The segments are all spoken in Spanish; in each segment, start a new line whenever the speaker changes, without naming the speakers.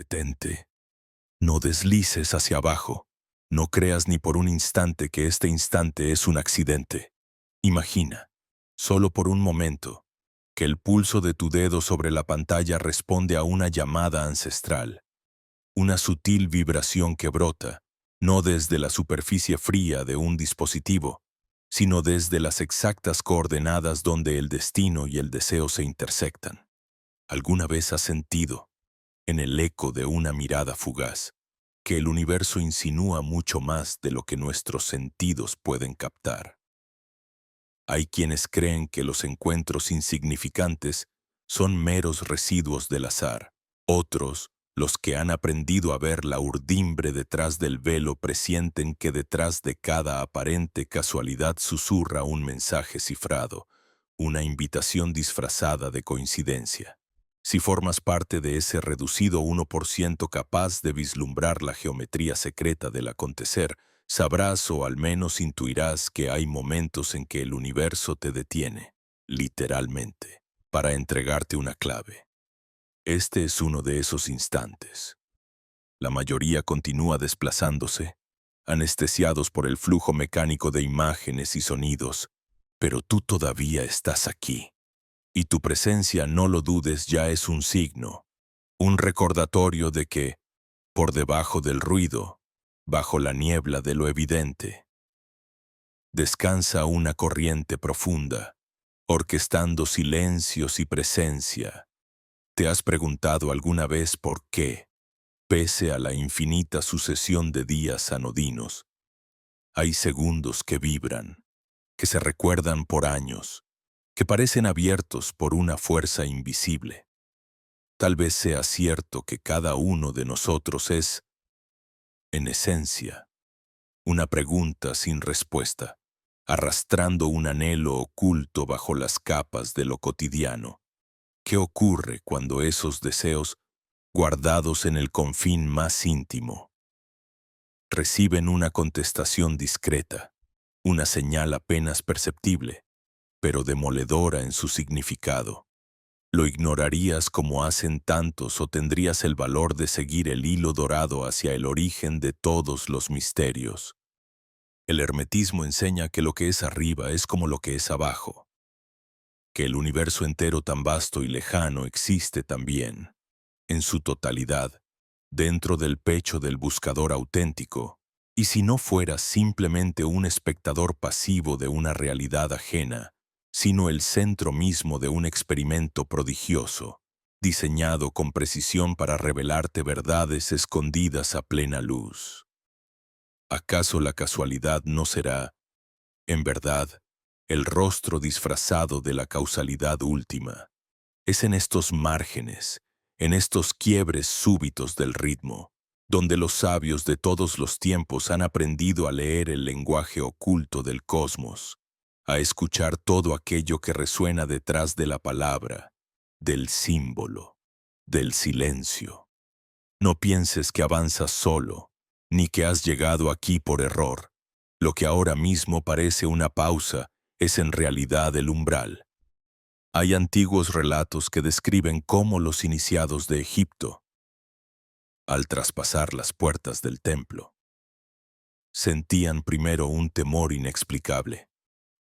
Detente. No deslices hacia abajo. No creas ni por un instante que este instante es un accidente. Imagina, solo por un momento, que el pulso de tu dedo sobre la pantalla responde a una llamada ancestral, una sutil vibración que brota, no desde la superficie fría de un dispositivo, sino desde las exactas coordenadas donde el destino y el deseo se intersectan. ¿Alguna vez has sentido, en el eco de una mirada fugaz, que el universo insinúa mucho más de lo que nuestros sentidos pueden captar? Hay quienes creen que los encuentros insignificantes son meros residuos del azar. Otros, los que han aprendido a ver la urdimbre detrás del velo, presienten que detrás de cada aparente casualidad susurra un mensaje cifrado, una invitación disfrazada de coincidencia. Si formas parte de ese reducido 1% capaz de vislumbrar la geometría secreta del acontecer, sabrás o al menos intuirás que hay momentos en que el universo te detiene, literalmente, para entregarte una clave. Este es uno de esos instantes. La mayoría continúa desplazándose, anestesiados por el flujo mecánico de imágenes y sonidos, pero tú todavía estás aquí. Y tu presencia, no lo dudes, ya es un signo, un recordatorio de que, por debajo del ruido, bajo la niebla de lo evidente, descansa una corriente profunda, orquestando silencios y presencia. ¿Te has preguntado alguna vez por qué, pese a la infinita sucesión de días anodinos, hay segundos que vibran, que se recuerdan por años, que parecen abiertos por una fuerza invisible? Tal vez sea cierto que cada uno de nosotros es, en esencia, una pregunta sin respuesta, arrastrando un anhelo oculto bajo las capas de lo cotidiano. ¿Qué ocurre cuando esos deseos, guardados en el confín más íntimo, reciben una contestación discreta, una señal apenas perceptible, pero demoledora en su significado? ¿Lo ignorarías como hacen tantos o tendrías el valor de seguir el hilo dorado hacia el origen de todos los misterios? El hermetismo enseña que lo que es arriba es como lo que es abajo, que el universo entero tan vasto y lejano existe también, en su totalidad, dentro del pecho del buscador auténtico, y si no fueras simplemente un espectador pasivo de una realidad ajena, sino el centro mismo de un experimento prodigioso, diseñado con precisión para revelarte verdades escondidas a plena luz. ¿Acaso la casualidad no será, en verdad, el rostro disfrazado de la causalidad última? Es en estos márgenes, en estos quiebres súbitos del ritmo, donde los sabios de todos los tiempos han aprendido a leer el lenguaje oculto del cosmos, a escuchar todo aquello que resuena detrás de la palabra, del símbolo, del silencio. No pienses que avanzas solo, ni que has llegado aquí por error. Lo que ahora mismo parece una pausa es en realidad el umbral. Hay antiguos relatos que describen cómo los iniciados de Egipto, al traspasar las puertas del templo, sentían primero un temor inexplicable,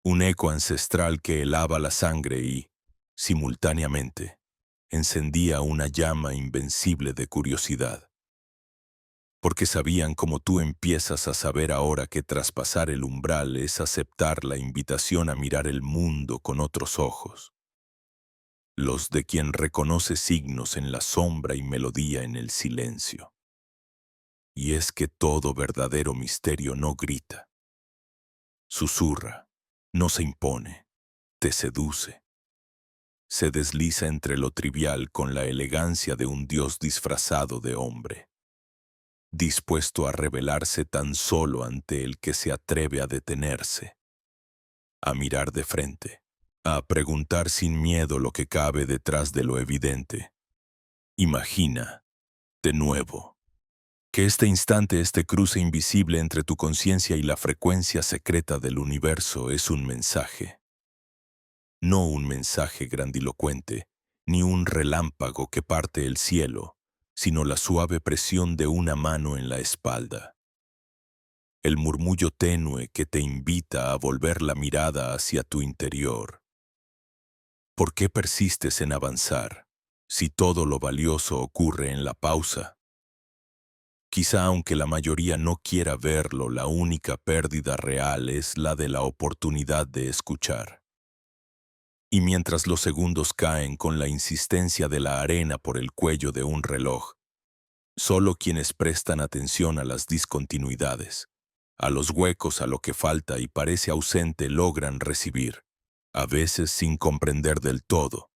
un eco ancestral que helaba la sangre y, simultáneamente, encendía una llama invencible de curiosidad. Porque sabían, como tú empiezas a saber ahora, que traspasar el umbral es aceptar la invitación a mirar el mundo con otros ojos, los de quien reconoce signos en la sombra y melodía en el silencio. Y es que todo verdadero misterio no grita, susurra, no se impone, te seduce. Se desliza entre lo trivial con la elegancia de un dios disfrazado de hombre, dispuesto a revelarse tan solo ante el que se atreve a detenerse, a mirar de frente, a preguntar sin miedo lo que cabe detrás de lo evidente. Imagina, de nuevo, que este instante, este cruce invisible entre tu conciencia y la frecuencia secreta del universo es un mensaje. No un mensaje grandilocuente, ni un relámpago que parte el cielo, sino la suave presión de una mano en la espalda. El murmullo tenue que te invita a volver la mirada hacia tu interior. ¿Por qué persistes en avanzar si todo lo valioso ocurre en la pausa? Quizá aunque la mayoría no quiera verlo, la única pérdida real es la de la oportunidad de escuchar. Y mientras los segundos caen con la insistencia de la arena por el cuello de un reloj, solo quienes prestan atención a las discontinuidades, a los huecos, a lo que falta y parece ausente logran recibir, a veces sin comprender del todo,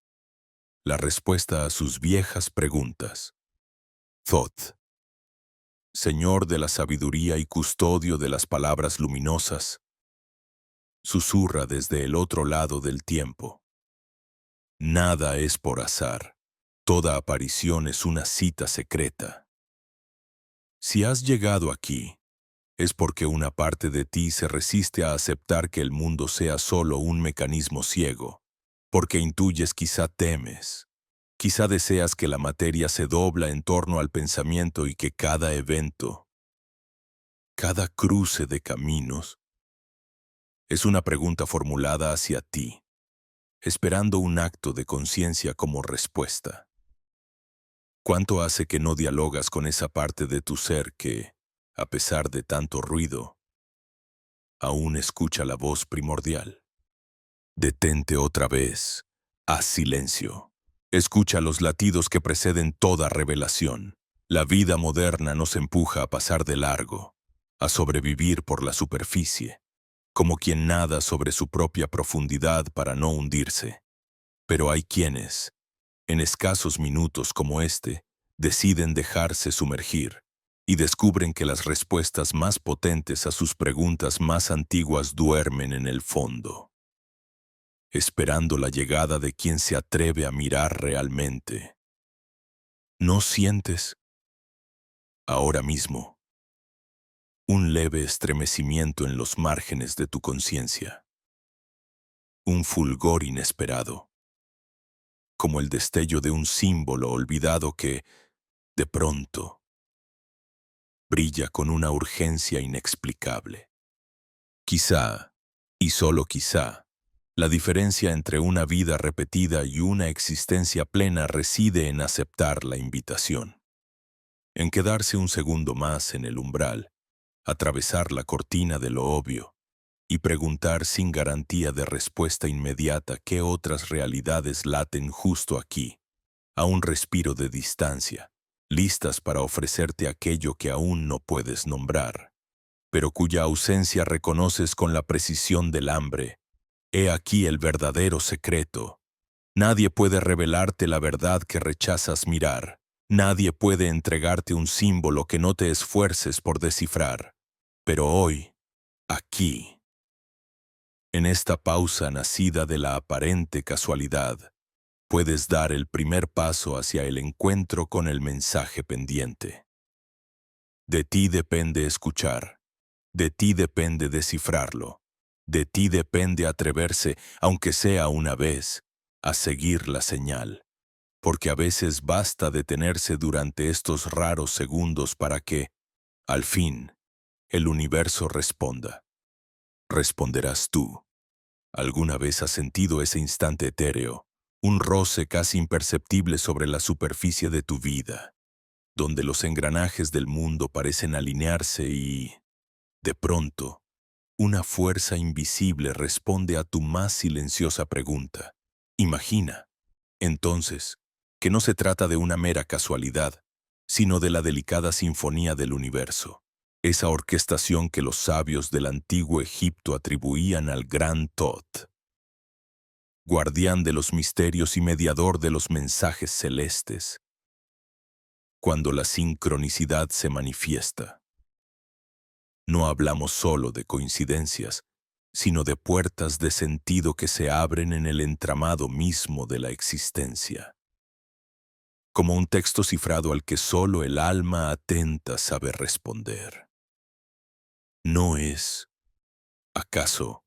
la respuesta a sus viejas preguntas. Thoth, Señor de la sabiduría y custodio de las palabras luminosas, susurra desde el otro lado del tiempo. Nada es por azar. Toda aparición es una cita secreta. Si has llegado aquí, es porque una parte de ti se resiste a aceptar que el mundo sea solo un mecanismo ciego, porque intuyes, quizá temes, quizá deseas que la materia se dobla en torno al pensamiento y que cada evento, cada cruce de caminos, es una pregunta formulada hacia ti, esperando un acto de conciencia como respuesta. ¿Cuánto hace que no dialogas con esa parte de tu ser que, a pesar de tanto ruido, aún escucha la voz primordial? Detente otra vez. Haz silencio. Escucha los latidos que preceden toda revelación. La vida moderna nos empuja a pasar de largo, a sobrevivir por la superficie, como quien nada sobre su propia profundidad para no hundirse. Pero hay quienes, en escasos minutos como este, deciden dejarse sumergir y descubren que las respuestas más potentes a sus preguntas más antiguas duermen en el fondo, esperando la llegada de quien se atreve a mirar realmente. ¿No sientes, ahora mismo, un leve estremecimiento en los márgenes de tu conciencia? Un fulgor inesperado, como el destello de un símbolo olvidado que, de pronto, brilla con una urgencia inexplicable. Quizá, y solo quizá, la diferencia entre una vida repetida y una existencia plena reside en aceptar la invitación, en quedarse un segundo más en el umbral, atravesar la cortina de lo obvio y preguntar sin garantía de respuesta inmediata qué otras realidades laten justo aquí, a un respiro de distancia, listas para ofrecerte aquello que aún no puedes nombrar, pero cuya ausencia reconoces con la precisión del hambre. He aquí el verdadero secreto. Nadie puede revelarte la verdad que rechazas mirar. Nadie puede entregarte un símbolo que no te esfuerces por descifrar. Pero hoy, aquí, en esta pausa nacida de la aparente casualidad, puedes dar el primer paso hacia el encuentro con el mensaje pendiente. De ti depende escuchar. De ti depende descifrarlo. De ti depende atreverse, aunque sea una vez, a seguir la señal. Porque a veces basta detenerse durante estos raros segundos para que, al fin, el universo responda. Responderás tú. ¿Alguna vez has sentido ese instante etéreo, un roce casi imperceptible sobre la superficie de tu vida, donde los engranajes del mundo parecen alinearse y, de pronto, una fuerza invisible responde a tu más silenciosa pregunta? Imagina, entonces, que no se trata de una mera casualidad, sino de la delicada sinfonía del universo, esa orquestación que los sabios del antiguo Egipto atribuían al gran Thoth, guardián de los misterios y mediador de los mensajes celestes. Cuando la sincronicidad se manifiesta, no hablamos solo de coincidencias, sino de puertas de sentido que se abren en el entramado mismo de la existencia, como un texto cifrado al que solo el alma atenta sabe responder. ¿No es, acaso,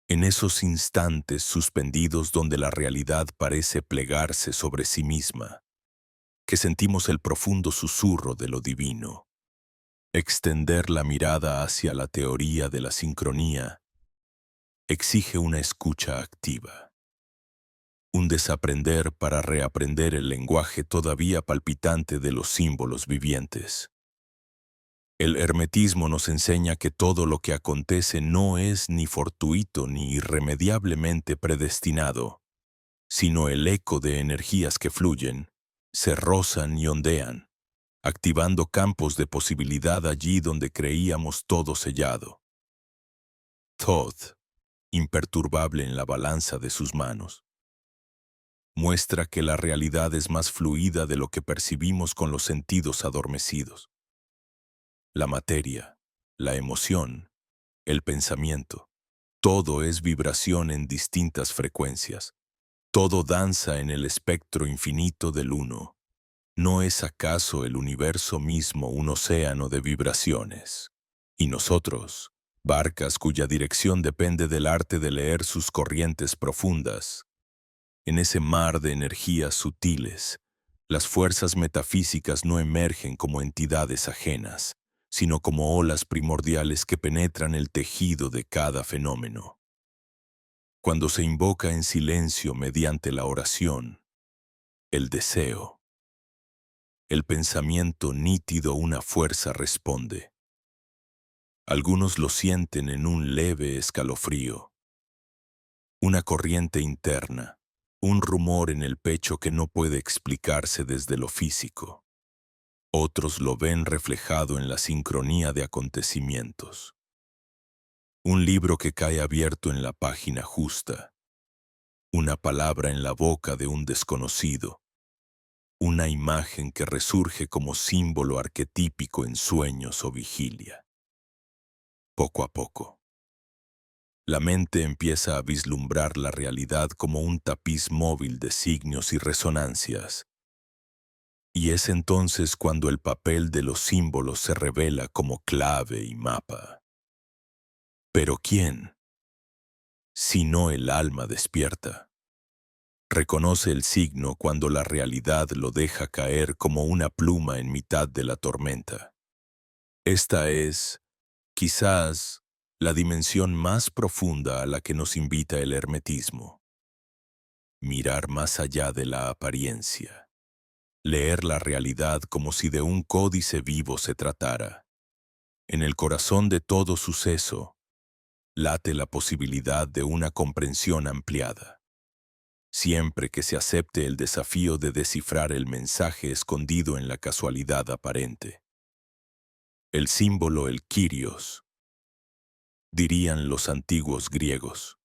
en esos instantes suspendidos donde la realidad parece plegarse sobre sí misma, que sentimos el profundo susurro de lo divino. Extender la mirada hacia la teoría de la sincronía exige una escucha activa, un desaprender para reaprender el lenguaje todavía palpitante de los símbolos vivientes. El hermetismo nos enseña que todo lo que acontece no es ni fortuito ni irremediablemente predestinado, sino el eco de energías que fluyen, se rozan y ondean, activando campos de posibilidad allí donde creíamos todo sellado. Thoth, imperturbable en la balanza de sus manos, muestra que la realidad es más fluida de lo que percibimos con los sentidos adormecidos. La materia, la emoción, el pensamiento, todo es vibración en distintas frecuencias. Todo danza en el espectro infinito del uno. ¿No es acaso el universo mismo un océano de vibraciones? Y nosotros, barcas cuya dirección depende del arte de leer sus corrientes profundas. En ese mar de energías sutiles, las fuerzas metafísicas no emergen como entidades ajenas, sino como olas primordiales que penetran el tejido de cada fenómeno. Cuando se invoca en silencio mediante la oración, el deseo, el pensamiento nítido, una fuerza responde. Algunos lo sienten en un leve escalofrío, una corriente interna, un rumor en el pecho que no puede explicarse desde lo físico. Otros lo ven reflejado en la sincronía de acontecimientos. Un libro que cae abierto en la página justa, una palabra en la boca de un desconocido, una imagen que resurge como símbolo arquetípico en sueños o vigilia. Poco a poco, la mente empieza a vislumbrar la realidad como un tapiz móvil de signos y resonancias. Y es entonces cuando el papel de los símbolos se revela como clave y mapa. ¿Pero quién? Si no el alma despierta. Reconoce el signo cuando la realidad lo deja caer como una pluma en mitad de la tormenta. Esta es, quizás, la dimensión más profunda a la que nos invita el hermetismo. Mirar más allá de la apariencia. Leer la realidad como si de un códice vivo se tratara. En el corazón de todo suceso, late la posibilidad de una comprensión ampliada. Siempre que se acepte el desafío de descifrar el mensaje escondido en la casualidad aparente. El símbolo, el Kyrios, dirían los antiguos griegos.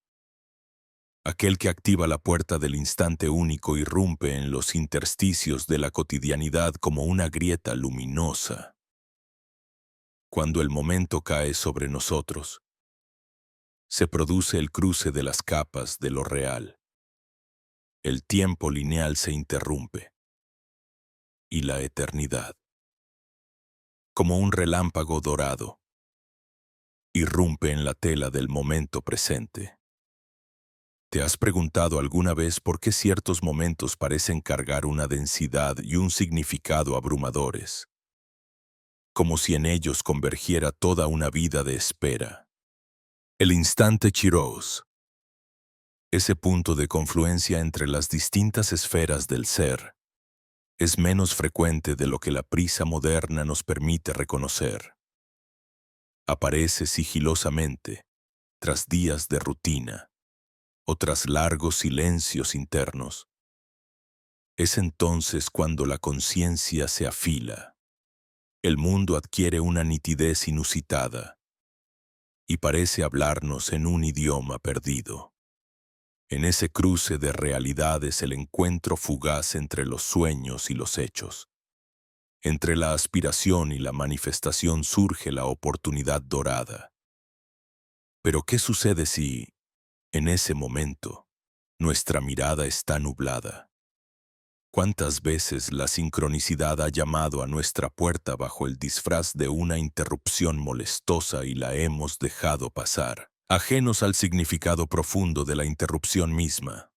Aquel que activa la puerta del instante único irrumpe en los intersticios de la cotidianidad como una grieta luminosa. Cuando el momento cae sobre nosotros, se produce el cruce de las capas de lo real. El tiempo lineal se interrumpe. Y la eternidad, como un relámpago dorado, irrumpe en la tela del momento presente. ¿Te has preguntado alguna vez por qué ciertos momentos parecen cargar una densidad y un significado abrumadores? Como si en ellos convergiera toda una vida de espera. El instante Kairos, ese punto de confluencia entre las distintas esferas del ser, es menos frecuente de lo que la prisa moderna nos permite reconocer. Aparece sigilosamente, tras días de rutina, o tras largos silencios internos. Es entonces cuando la conciencia se afila. El mundo adquiere una nitidez inusitada y parece hablarnos en un idioma perdido. En ese cruce de realidades el encuentro fugaz entre los sueños y los hechos. Entre la aspiración y la manifestación surge la oportunidad dorada. Pero ¿qué sucede si, en ese momento, nuestra mirada está nublada? ¿Cuántas veces la sincronicidad ha llamado a nuestra puerta bajo el disfraz de una interrupción molestosa y la hemos dejado pasar, ajenos al significado profundo de la interrupción misma?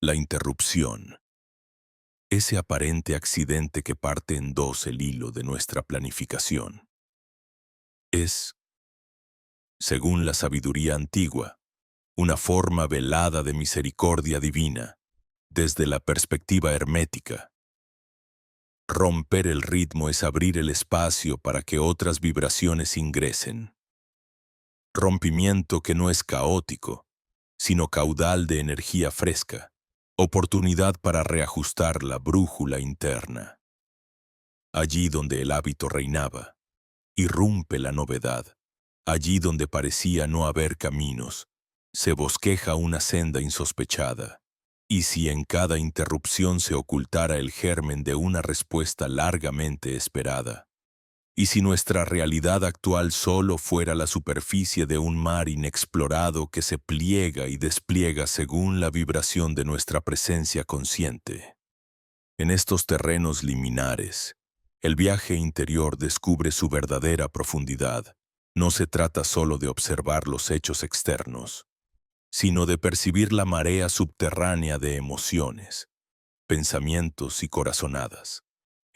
La interrupción ese aparente accidente que parte en dos el hilo de nuestra planificación. Es, según la sabiduría antigua, una forma velada de misericordia divina, desde la perspectiva hermética. Romper el ritmo es abrir el espacio para que otras vibraciones ingresen. Rompimiento que no es caótico, sino caudal de energía fresca, oportunidad para reajustar la brújula interna. Allí donde el hábito reinaba, irrumpe la novedad. Allí donde parecía no haber caminos, se bosqueja una senda insospechada. Y si en cada interrupción se ocultara el germen de una respuesta largamente esperada, y si nuestra realidad actual solo fuera la superficie de un mar inexplorado que se pliega y despliega según la vibración de nuestra presencia consciente. En estos terrenos liminares, el viaje interior descubre su verdadera profundidad. No se trata solo de observar los hechos externos, sino de percibir la marea subterránea de emociones, pensamientos y corazonadas.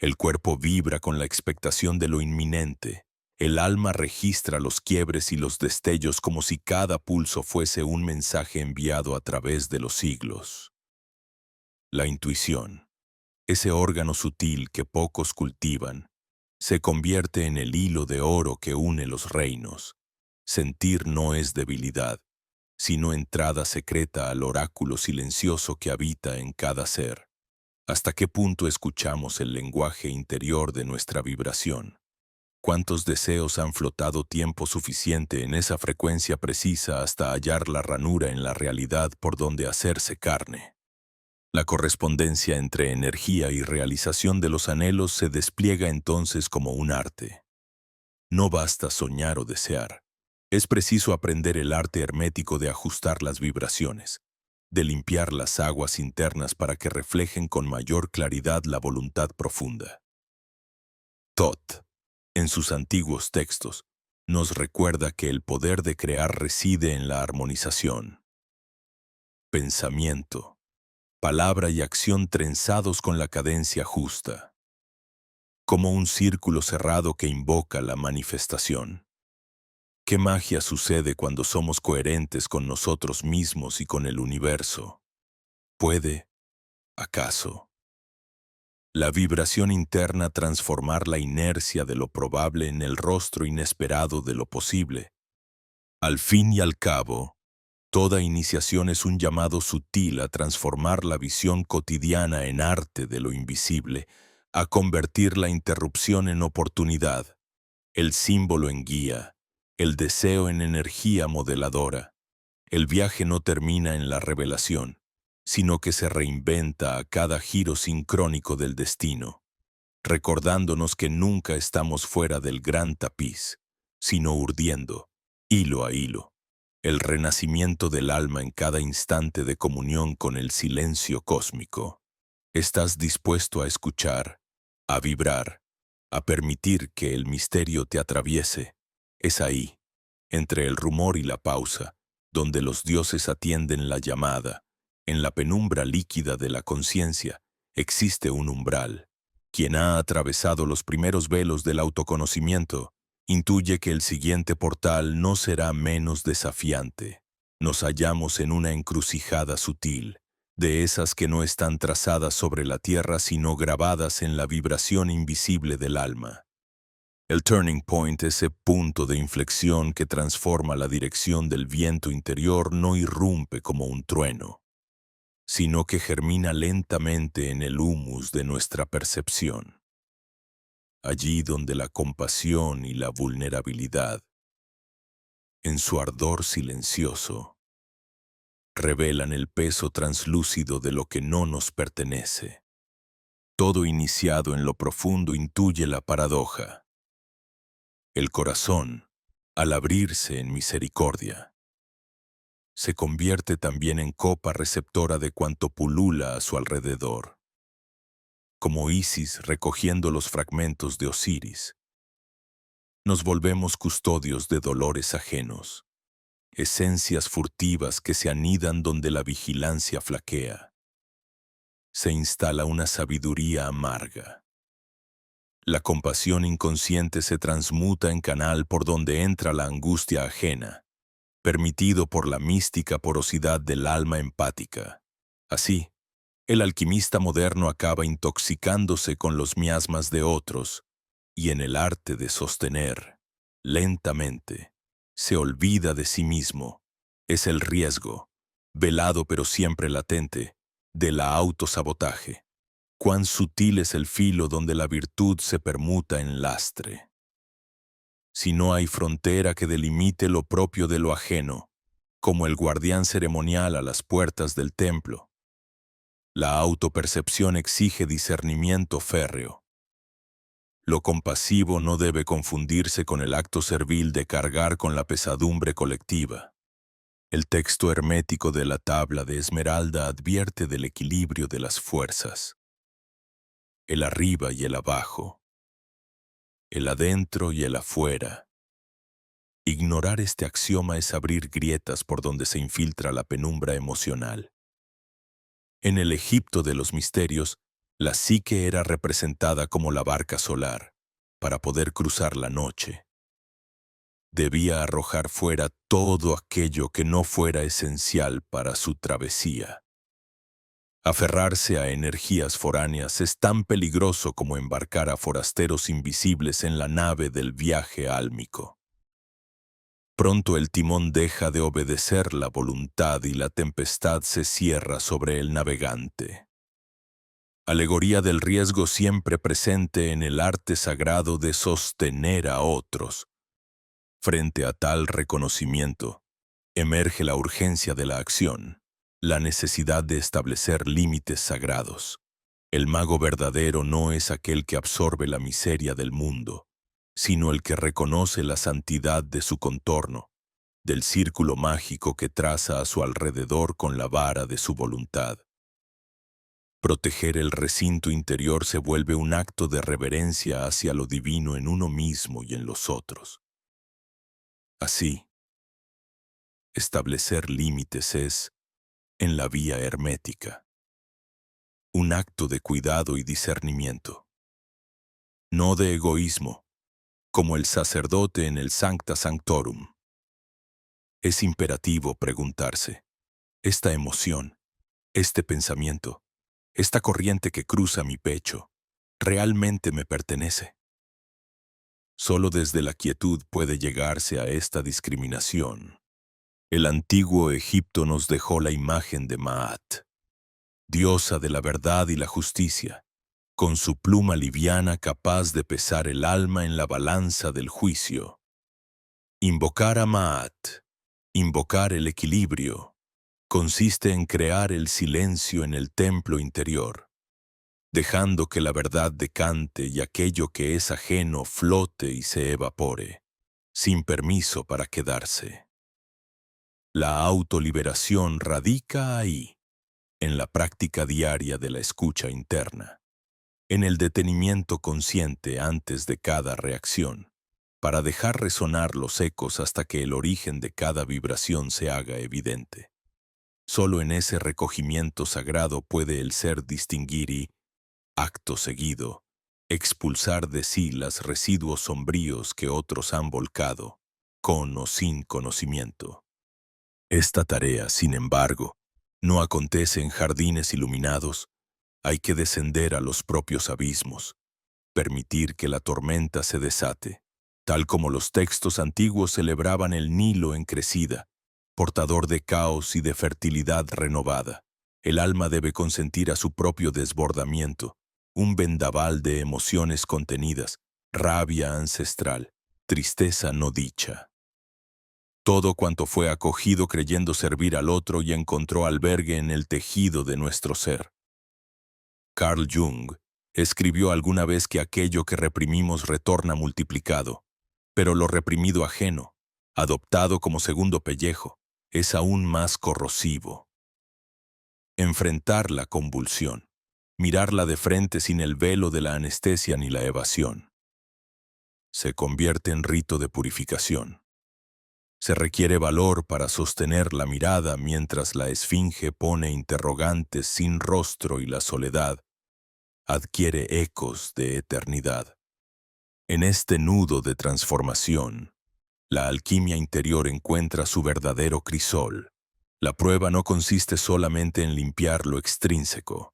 El cuerpo vibra con la expectación de lo inminente. El alma registra los quiebres y los destellos como si cada pulso fuese un mensaje enviado a través de los siglos. La intuición, ese órgano sutil que pocos cultivan, se convierte en el hilo de oro que une los reinos. Sentir no es debilidad, sino entrada secreta al oráculo silencioso que habita en cada ser. ¿Hasta qué punto escuchamos el lenguaje interior de nuestra vibración? ¿Cuántos deseos han flotado tiempo suficiente en esa frecuencia precisa hasta hallar la ranura en la realidad por donde hacerse carne? La correspondencia entre energía y realización de los anhelos se despliega entonces como un arte. No basta soñar o desear. Es preciso aprender el arte hermético de ajustar las vibraciones, de limpiar las aguas internas para que reflejen con mayor claridad la voluntad profunda. Thoth, en sus antiguos textos, nos recuerda que el poder de crear reside en la armonización. Pensamiento, palabra y acción trenzados con la cadencia justa, como un círculo cerrado que invoca la manifestación. ¿Qué magia sucede cuando somos coherentes con nosotros mismos y con el universo? ¿Puede, acaso, la vibración interna transformar la inercia de lo probable en el rostro inesperado de lo posible? Al fin y al cabo, toda iniciación es un llamado sutil a transformar la visión cotidiana en arte de lo invisible, a convertir la interrupción en oportunidad, el símbolo en guía, el deseo en energía modeladora. El viaje no termina en la revelación, sino que se reinventa a cada giro sincrónico del destino, recordándonos que nunca estamos fuera del gran tapiz, sino urdiendo, hilo a hilo, el renacimiento del alma en cada instante de comunión con el silencio cósmico. ¿Estás dispuesto a escuchar, a vibrar, a permitir que el misterio te atraviese? Es ahí, entre el rumor y la pausa, donde los dioses atienden la llamada. En la penumbra líquida de la conciencia existe un umbral. Quien ha atravesado los primeros velos del autoconocimiento intuye que el siguiente portal no será menos desafiante. Nos hallamos en una encrucijada sutil, de esas que no están trazadas sobre la tierra sino grabadas en la vibración invisible del alma. El turning point, ese punto de inflexión que transforma la dirección del viento interior, no irrumpe como un trueno, sino que germina lentamente en el humus de nuestra percepción. Allí donde la compasión y la vulnerabilidad, en su ardor silencioso, revelan el peso translúcido de lo que no nos pertenece. Todo iniciado en lo profundo intuye la paradoja. El corazón, al abrirse en misericordia, se convierte también en copa receptora de cuanto pulula a su alrededor. Como Isis recogiendo los fragmentos de Osiris, nos volvemos custodios de dolores ajenos, esencias furtivas que se anidan donde la vigilancia flaquea. se instala una sabiduría amarga. La compasión inconsciente se transmuta en canal por donde entra la angustia ajena, permitido por la mística porosidad del alma empática. Así, el alquimista moderno acaba intoxicándose con los miasmas de otros y en el arte de sostener, lentamente, se olvida de sí mismo. Es el riesgo, velado pero siempre latente, de la autosabotaje. Cuán sutil es el filo donde la virtud se permuta en lastre. Si no hay frontera que delimite lo propio de lo ajeno, como el guardián ceremonial a las puertas del templo, la autopercepción exige discernimiento férreo. Lo compasivo no debe confundirse con el acto servil de cargar con la pesadumbre colectiva. El texto hermético de la tabla de Esmeralda advierte del equilibrio de las fuerzas, el arriba y el abajo, el adentro y el afuera. Ignorar este axioma es abrir grietas por donde se infiltra la penumbra emocional. En el Egipto de los misterios, la psique era representada como la barca solar, para poder cruzar la noche. Debía arrojar fuera todo aquello que no fuera esencial para su travesía. Aferrarse a energías foráneas es tan peligroso como embarcar a forasteros invisibles en la nave del viaje álmico. Pronto el timón deja de obedecer la voluntad y la tempestad se cierra sobre el navegante. Alegoría del riesgo siempre presente en el arte sagrado de sostener a otros. Frente a tal reconocimiento, emerge la urgencia de la acción, la necesidad de establecer límites sagrados. El mago verdadero no es aquel que absorbe la miseria del mundo, sino el que reconoce la santidad de su contorno, del círculo mágico que traza a su alrededor con la vara de su voluntad. Proteger el recinto interior se vuelve un acto de reverencia hacia lo divino en uno mismo y en los otros. Así, establecer límites es, en la vía hermética, un acto de cuidado y discernimiento, no de egoísmo, como el sacerdote en el Sancta Sanctorum. Es imperativo preguntarse, esta emoción, este pensamiento, esta corriente que cruza mi pecho, ¿realmente me pertenece? Solo desde la quietud puede llegarse a esta discriminación. El antiguo Egipto nos dejó la imagen de Maat, diosa de la verdad y la justicia, con su pluma liviana capaz de pesar el alma en la balanza del juicio. Invocar a Maat, invocar el equilibrio, consiste en crear el silencio en el templo interior, dejando que la verdad decante y aquello que es ajeno flote y se evapore, sin permiso para quedarse. La autoliberación radica ahí, en la práctica diaria de la escucha interna, en el detenimiento consciente antes de cada reacción, para dejar resonar los ecos hasta que el origen de cada vibración se haga evidente. Solo en ese recogimiento sagrado puede el ser distinguir y, acto seguido, expulsar de sí los residuos sombríos que otros han volcado, con o sin conocimiento. Esta tarea, sin embargo, no acontece en jardines iluminados. Hay que descender a los propios abismos, permitir que la tormenta se desate, tal como los textos antiguos celebraban el Nilo en crecida, portador de caos y de fertilidad renovada. El alma debe consentir a su propio desbordamiento, un vendaval de emociones contenidas, rabia ancestral, tristeza no dicha. Todo cuanto fue acogido creyendo servir al otro y encontró albergue en el tejido de nuestro ser. Carl Jung escribió alguna vez que aquello que reprimimos retorna multiplicado, pero lo reprimido ajeno, adoptado como segundo pellejo, es aún más corrosivo. Enfrentar la convulsión, mirarla de frente sin el velo de la anestesia ni la evasión, se convierte en rito de purificación. Se requiere valor para sostener la mirada mientras la esfinge pone interrogantes sin rostro y la soledad adquiere ecos de eternidad. En este nudo de transformación, la alquimia interior encuentra su verdadero crisol. La prueba no consiste solamente en limpiar lo extrínseco,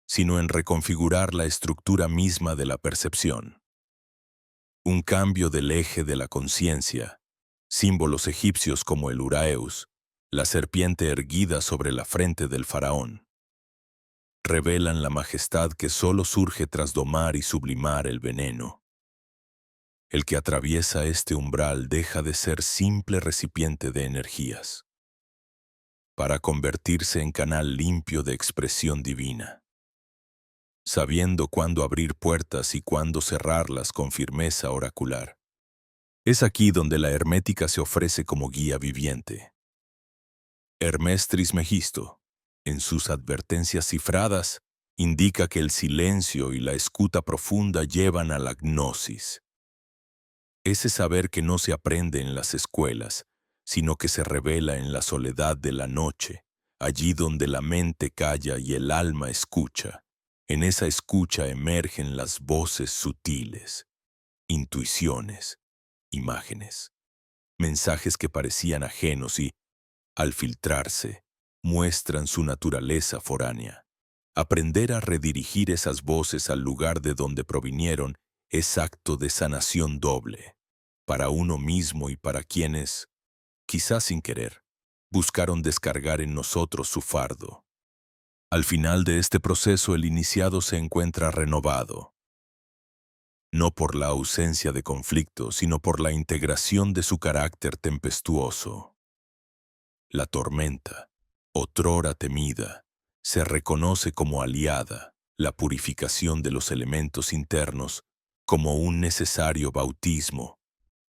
sino en reconfigurar la estructura misma de la percepción. Un cambio del eje de la conciencia, símbolos egipcios como el Uraeus, la serpiente erguida sobre la frente del faraón, revelan la majestad que solo surge tras domar y sublimar el veneno. El que atraviesa este umbral deja de ser simple recipiente de energías, para convertirse en canal limpio de expresión divina, sabiendo cuándo abrir puertas y cuándo cerrarlas con firmeza oracular. Es aquí donde la hermética se ofrece como guía viviente. Hermés Trismegisto, en sus advertencias cifradas, indica que el silencio y la escuta profunda llevan a la gnosis. Ese saber que no se aprende en las escuelas, sino que se revela en la soledad de la noche, allí donde la mente calla y el alma escucha. En esa escucha emergen las voces sutiles, intuiciones, imágenes, mensajes que parecían ajenos y, al filtrarse, muestran su naturaleza foránea. Aprender a redirigir esas voces al lugar de donde provinieron es acto de sanación doble, para uno mismo y para quienes, quizás sin querer, buscaron descargar en nosotros su fardo. Al final de este proceso el iniciado se encuentra renovado, no por la ausencia de conflicto, sino por la integración de su carácter tempestuoso. La tormenta, otrora temida, se reconoce como aliada, la purificación de los elementos internos, como un necesario bautismo,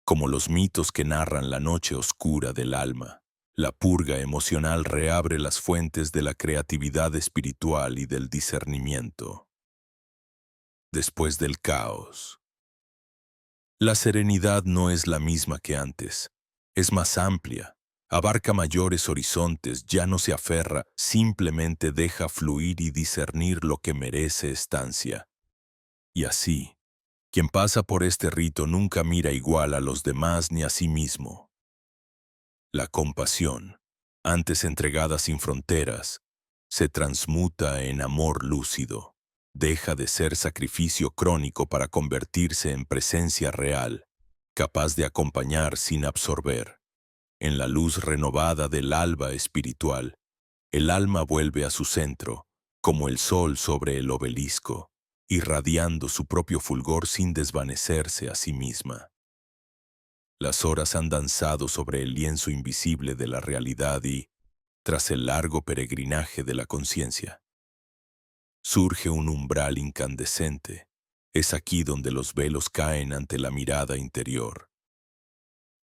como los mitos que narran la noche oscura del alma. La purga emocional reabre las fuentes de la creatividad espiritual y del discernimiento. Después del caos, la serenidad no es la misma que antes, es más amplia, abarca mayores horizontes, ya no se aferra, simplemente deja fluir y discernir lo que merece estancia. Y así, quien pasa por este rito nunca mira igual a los demás ni a sí mismo. La compasión, antes entregada sin fronteras, se transmuta en amor lúcido. Deja de ser sacrificio crónico para convertirse en presencia real, capaz de acompañar sin absorber. En la luz renovada del alba espiritual, el alma vuelve a su centro, como el sol sobre el obelisco, irradiando su propio fulgor sin desvanecerse a sí misma. Las horas han danzado sobre el lienzo invisible de la realidad y, tras el largo peregrinaje de la conciencia, surge un umbral incandescente. Es aquí donde los velos caen ante la mirada interior,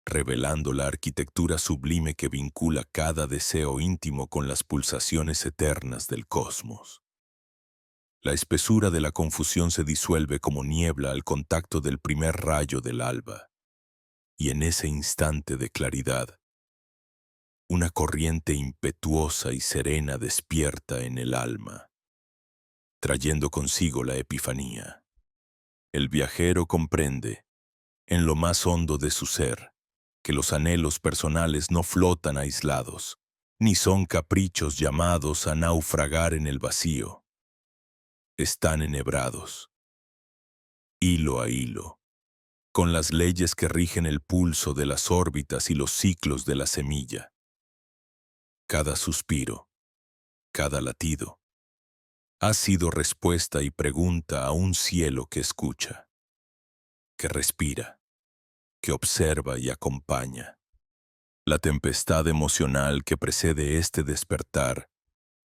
revelando la arquitectura sublime que vincula cada deseo íntimo con las pulsaciones eternas del cosmos. La espesura de la confusión se disuelve como niebla al contacto del primer rayo del alba, y en ese instante de claridad, una corriente impetuosa y serena despierta en el alma, trayendo consigo la epifanía. El viajero comprende, en lo más hondo de su ser, que los anhelos personales no flotan aislados, ni son caprichos llamados a naufragar en el vacío. Están enhebrados, hilo a hilo, con las leyes que rigen el pulso de las órbitas y los ciclos de la semilla. Cada suspiro, cada latido, ha sido respuesta y pregunta a un cielo que escucha, que respira, que observa y acompaña. La tempestad emocional que precede este despertar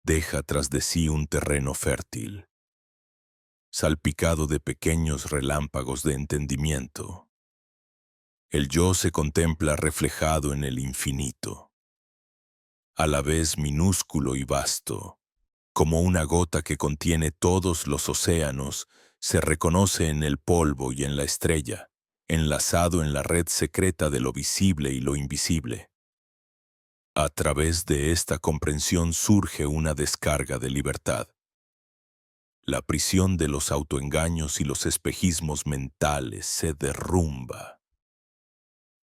deja tras de sí un terreno fértil, salpicado de pequeños relámpagos de entendimiento. El yo se contempla reflejado en el infinito, a la vez minúsculo y vasto, como una gota que contiene todos los océanos, se reconoce en el polvo y en la estrella, enlazado en la red secreta de lo visible y lo invisible. A través de esta comprensión surge una descarga de libertad. La prisión de los autoengaños y los espejismos mentales se derrumba,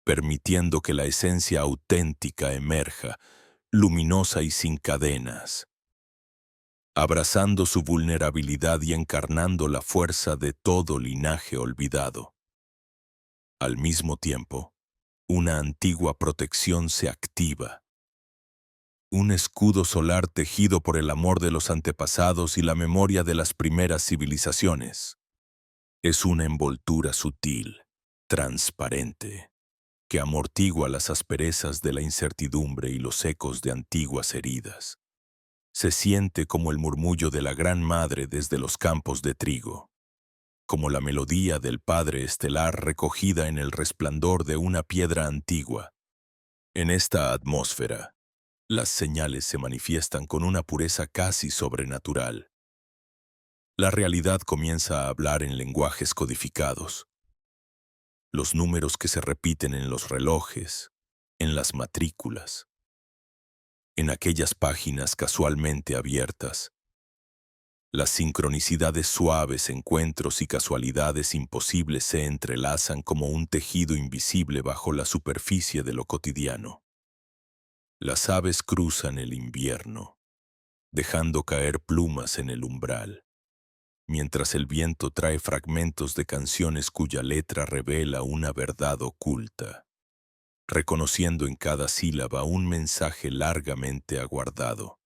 permitiendo que la esencia auténtica emerja, luminosa y sin cadenas, abrazando su vulnerabilidad y encarnando la fuerza de todo linaje olvidado. Al mismo tiempo, una antigua protección se activa. Un escudo solar tejido por el amor de los antepasados y la memoria de las primeras civilizaciones. Es una envoltura sutil, transparente, que amortigua las asperezas de la incertidumbre y los ecos de antiguas heridas. Se siente como el murmullo de la Gran Madre desde los campos de trigo, como la melodía del Padre Estelar recogida en el resplandor de una piedra antigua. En esta atmósfera, las señales se manifiestan con una pureza casi sobrenatural. La realidad comienza a hablar en lenguajes codificados. Los números que se repiten en los relojes, en las matrículas, en aquellas páginas casualmente abiertas. Las sincronicidades suaves, encuentros y casualidades imposibles se entrelazan como un tejido invisible bajo la superficie de lo cotidiano. Las aves cruzan el invierno, dejando caer plumas en el umbral, mientras el viento trae fragmentos de canciones cuya letra revela una verdad oculta, reconociendo en cada sílaba un mensaje largamente aguardado.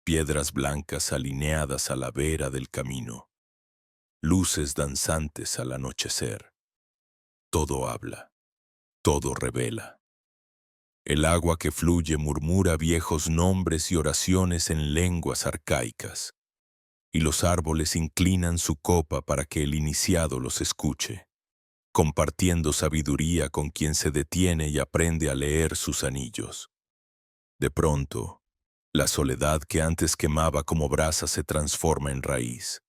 Piedras blancas alineadas a la vera del camino, luces danzantes al anochecer. Todo habla, todo revela. El agua que fluye murmura viejos nombres y oraciones en lenguas arcaicas, y los árboles inclinan su copa para que el iniciado los escuche, compartiendo sabiduría con quien se detiene y aprende a leer sus anillos. De pronto, la soledad que antes quemaba como brasa se transforma en raíz.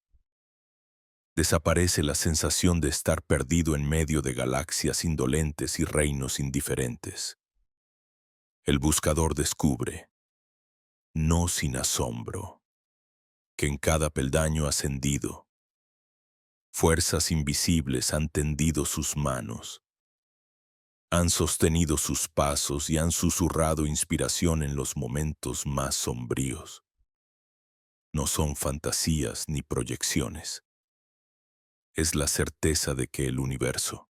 Desaparece la sensación de estar perdido en medio de galaxias indolentes y reinos indiferentes. El buscador descubre, no sin asombro, que en cada peldaño ascendido, fuerzas invisibles han tendido sus manos, han sostenido sus pasos y han susurrado inspiración en los momentos más sombríos. No son fantasías ni proyecciones. Es la certeza de que el universo,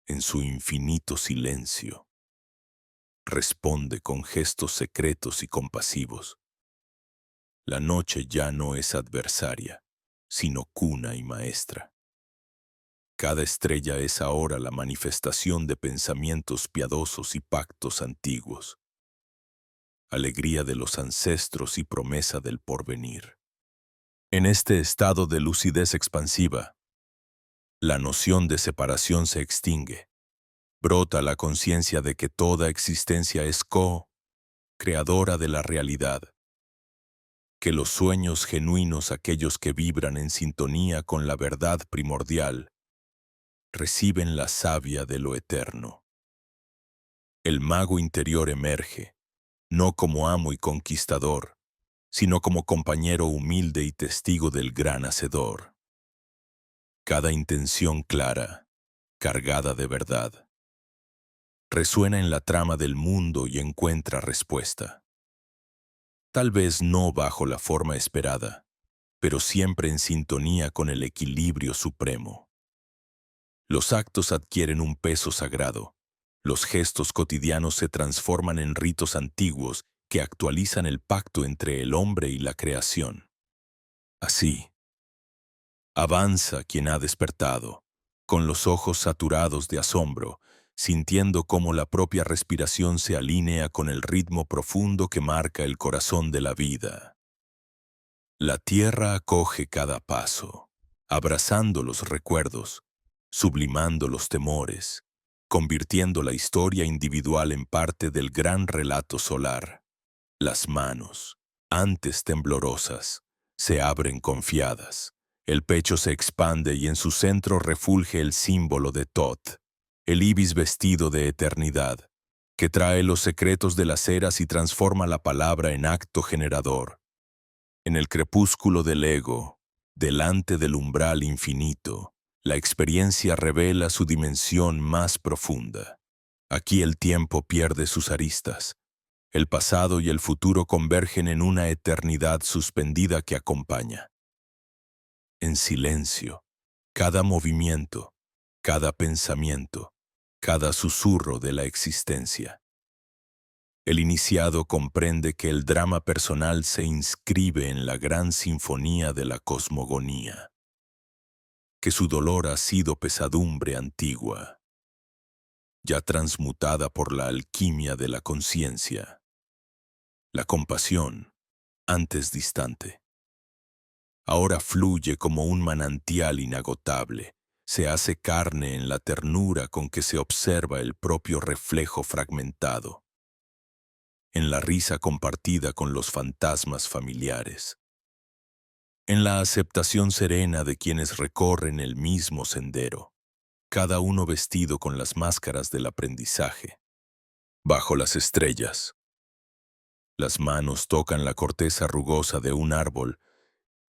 en su infinito silencio, responde con gestos secretos y compasivos. La noche ya no es adversaria, sino cuna y maestra. Cada estrella es ahora la manifestación de pensamientos piadosos y pactos antiguos, alegría de los ancestros y promesa del porvenir. En este estado de lucidez expansiva, la noción de separación se extingue. Brota la conciencia de que toda existencia es co-creadora de la realidad, que los sueños genuinos, aquellos que vibran en sintonía con la verdad primordial, reciben la savia de lo eterno. El mago interior emerge, no como amo y conquistador, sino como compañero humilde y testigo del gran Hacedor. Cada intención clara, cargada de verdad, resuena en la trama del mundo y encuentra respuesta. Tal vez no bajo la forma esperada, pero siempre en sintonía con el equilibrio supremo. Los actos adquieren un peso sagrado. Los gestos cotidianos se transforman en ritos antiguos que actualizan el pacto entre el hombre y la creación. Así, avanza quien ha despertado, con los ojos saturados de asombro, sintiendo cómo la propia respiración se alinea con el ritmo profundo que marca el corazón de la vida. La tierra acoge cada paso, abrazando los recuerdos, sublimando los temores, convirtiendo la historia individual en parte del gran relato solar. Las manos, antes temblorosas, se abren confiadas. El pecho se expande y en su centro refulge el símbolo de Thoth, el ibis vestido de eternidad, que trae los secretos de las eras y transforma la palabra en acto generador. En el crepúsculo del ego, delante del umbral infinito, la experiencia revela su dimensión más profunda. Aquí el tiempo pierde sus aristas. El pasado y el futuro convergen en una eternidad suspendida que acompaña. En silencio, cada movimiento, cada pensamiento, cada susurro de la existencia. El iniciado comprende que el drama personal se inscribe en la gran sinfonía de la cosmogonía, que su dolor ha sido pesadumbre antigua, ya transmutada por la alquimia de la conciencia. La compasión, antes distante, ahora fluye como un manantial inagotable, se hace carne en la ternura con que se observa el propio reflejo fragmentado, en la risa compartida con los fantasmas familiares, en la aceptación serena de quienes recorren el mismo sendero, cada uno vestido con las máscaras del aprendizaje. Bajo las estrellas, las manos tocan la corteza rugosa de un árbol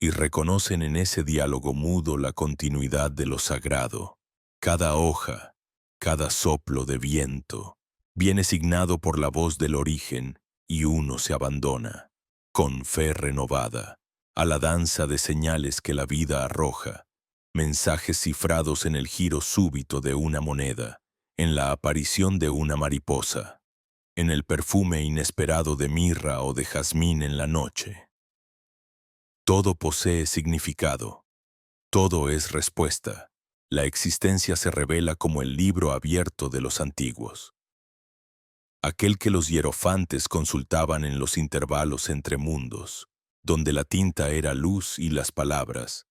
y reconocen en ese diálogo mudo la continuidad de lo sagrado. Cada hoja, cada soplo de viento, viene signado por la voz del origen y uno se abandona, con fe renovada, a la danza de señales que la vida arroja, mensajes cifrados en el giro súbito de una moneda, en la aparición de una mariposa, en el perfume inesperado de mirra o de jazmín en la noche. Todo posee significado, todo es respuesta. La existencia se revela como el libro abierto de los antiguos. Aquel que los hierofantes consultaban en los intervalos entre mundos, donde la tinta era luz y las palabras,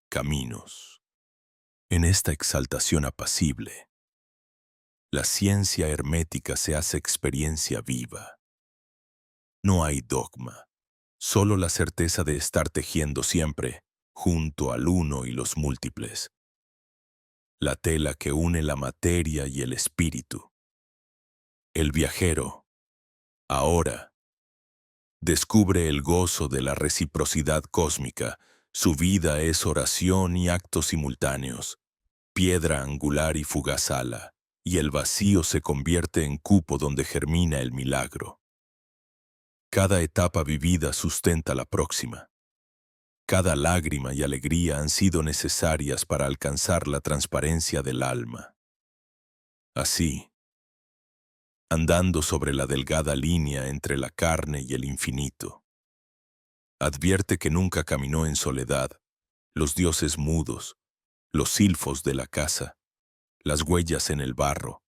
caminos. En esta exaltación apacible, la ciencia hermética se hace experiencia viva. No hay dogma, solo la certeza de estar tejiendo siempre, junto al uno y los múltiples, la tela que une la materia y el espíritu. El viajero, ahora, descubre el gozo de la reciprocidad cósmica. Su vida es oración y actos simultáneos, piedra angular y fugaz ala, y el vacío se convierte en cupo donde germina el milagro. Cada etapa vivida sustenta la próxima. Cada lágrima y alegría han sido necesarias para alcanzar la transparencia del alma. Así, andando sobre la delgada línea entre la carne y el infinito, advierte que nunca caminó en soledad, los dioses mudos, los silfos de la casa, las huellas en el barro,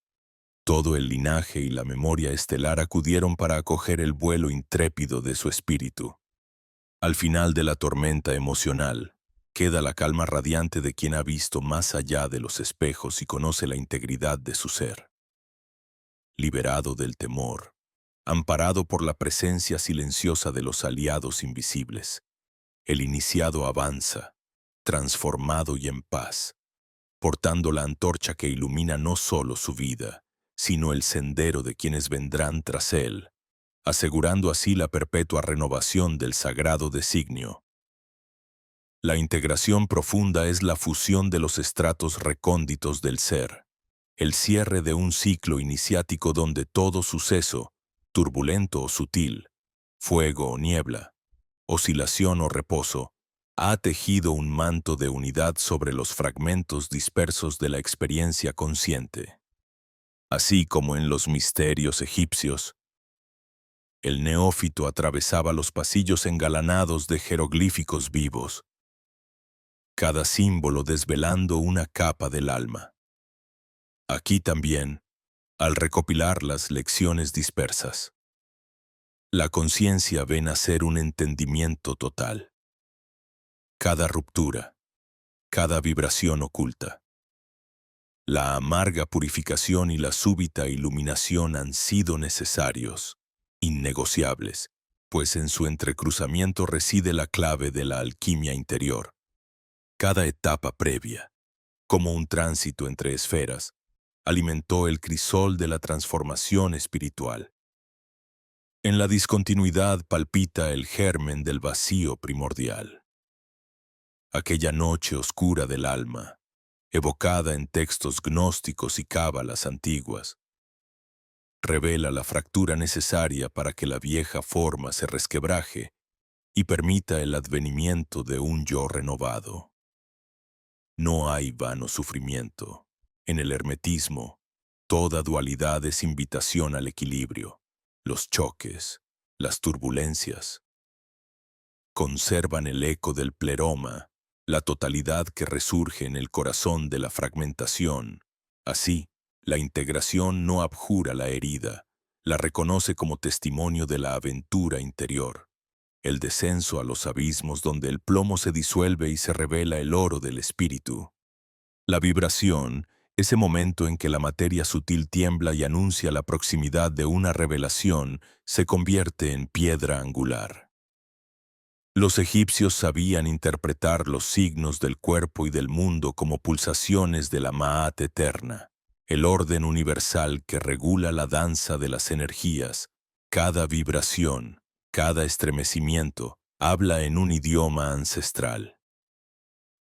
todo el linaje y la memoria estelar acudieron para acoger el vuelo intrépido de su espíritu. Al final de la tormenta emocional, queda la calma radiante de quien ha visto más allá de los espejos y conoce la integridad de su ser. Liberado del temor, amparado por la presencia silenciosa de los aliados invisibles, el iniciado avanza, transformado y en paz, portando la antorcha que ilumina no solo su vida, sino el sendero de quienes vendrán tras él, asegurando así la perpetua renovación del sagrado designio. La integración profunda es la fusión de los estratos recónditos del ser, el cierre de un ciclo iniciático donde todo suceso, turbulento o sutil, fuego o niebla, oscilación o reposo, ha tejido un manto de unidad sobre los fragmentos dispersos de la experiencia consciente. Así como en los misterios egipcios, el neófito atravesaba los pasillos engalanados de jeroglíficos vivos, cada símbolo desvelando una capa del alma. Aquí también, al recopilar las lecciones dispersas, la conciencia ve nacer un entendimiento total. Cada ruptura, cada vibración oculta, la amarga purificación y la súbita iluminación han sido necesarios, innegociables, pues en su entrecruzamiento reside la clave de la alquimia interior. Cada etapa previa, como un tránsito entre esferas, alimentó el crisol de la transformación espiritual. En la discontinuidad palpita el germen del vacío primordial. Aquella noche oscura del alma, evocada en textos gnósticos y cábalas antiguas, revela la fractura necesaria para que la vieja forma se resquebraje y permita el advenimiento de un yo renovado. No hay vano sufrimiento. En el hermetismo, toda dualidad es invitación al equilibrio. Los choques, las turbulencias, conservan el eco del pleroma, la totalidad que resurge en el corazón de la fragmentación. Así, la integración no abjura la herida, la reconoce como testimonio de la aventura interior, el descenso a los abismos donde el plomo se disuelve y se revela el oro del espíritu. La vibración, ese momento en que la materia sutil tiembla y anuncia la proximidad de una revelación, se convierte en piedra angular. Los egipcios sabían interpretar los signos del cuerpo y del mundo como pulsaciones de la Ma'at eterna, el orden universal que regula la danza de las energías. Cada vibración, cada estremecimiento, habla en un idioma ancestral,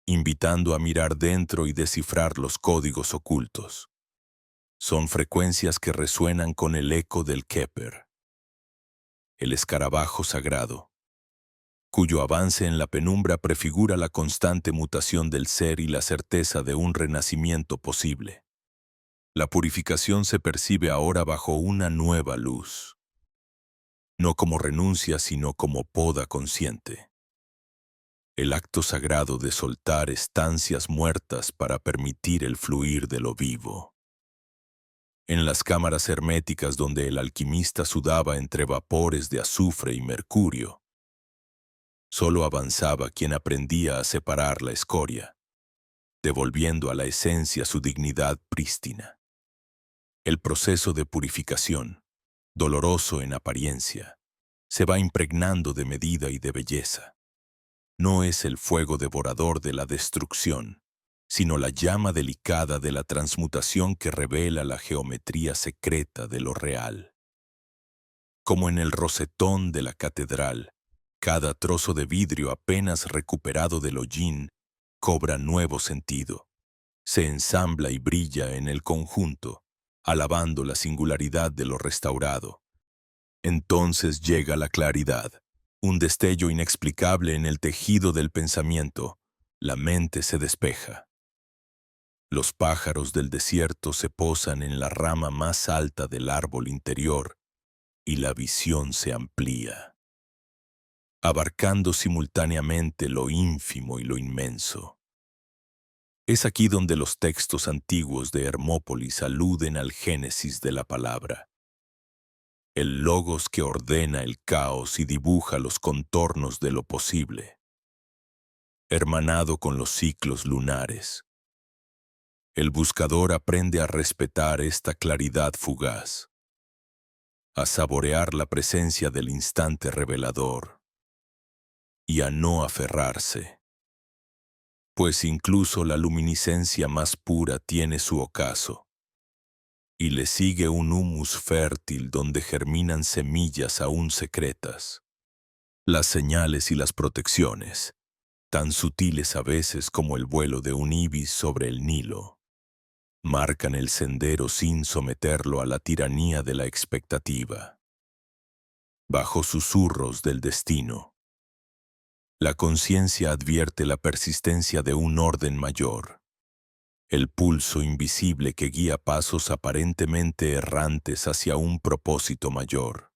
invitando a mirar dentro y descifrar los códigos ocultos. Son frecuencias que resuenan con el eco del Keper, el escarabajo sagrado, cuyo avance en la penumbra prefigura la constante mutación del ser y la certeza de un renacimiento posible. La purificación se percibe ahora bajo una nueva luz, no como renuncia, sino como poda consciente. El acto sagrado de soltar estancias muertas para permitir el fluir de lo vivo. En las cámaras herméticas donde el alquimista sudaba entre vapores de azufre y mercurio, solo avanzaba quien aprendía a separar la escoria, devolviendo a la esencia su dignidad prístina. El proceso de purificación, doloroso en apariencia, se va impregnando de medida y de belleza. No es el fuego devorador de la destrucción, sino la llama delicada de la transmutación que revela la geometría secreta de lo real. Como en el rosetón de la catedral, cada trozo de vidrio apenas recuperado del hollín cobra nuevo sentido, se ensambla y brilla en el conjunto, alabando la singularidad de lo restaurado. Entonces llega la claridad, un destello inexplicable en el tejido del pensamiento. La mente se despeja. Los pájaros del desierto se posan en la rama más alta del árbol interior y la visión se amplía, abarcando simultáneamente lo ínfimo y lo inmenso. Es aquí donde los textos antiguos de Hermópolis aluden al génesis de la palabra, el logos que ordena el caos y dibuja los contornos de lo posible, hermanado con los ciclos lunares. El buscador aprende a respetar esta claridad fugaz, a saborear la presencia del instante revelador y a no aferrarse, pues incluso la luminiscencia más pura tiene su ocaso, y le sigue un humus fértil donde germinan semillas aún secretas. Las señales y las protecciones, tan sutiles a veces como el vuelo de un ibis sobre el Nilo, marcan el sendero sin someterlo a la tiranía de la expectativa. Bajo susurros del destino, la conciencia advierte la persistencia de un orden mayor, el pulso invisible que guía pasos aparentemente errantes hacia un propósito mayor.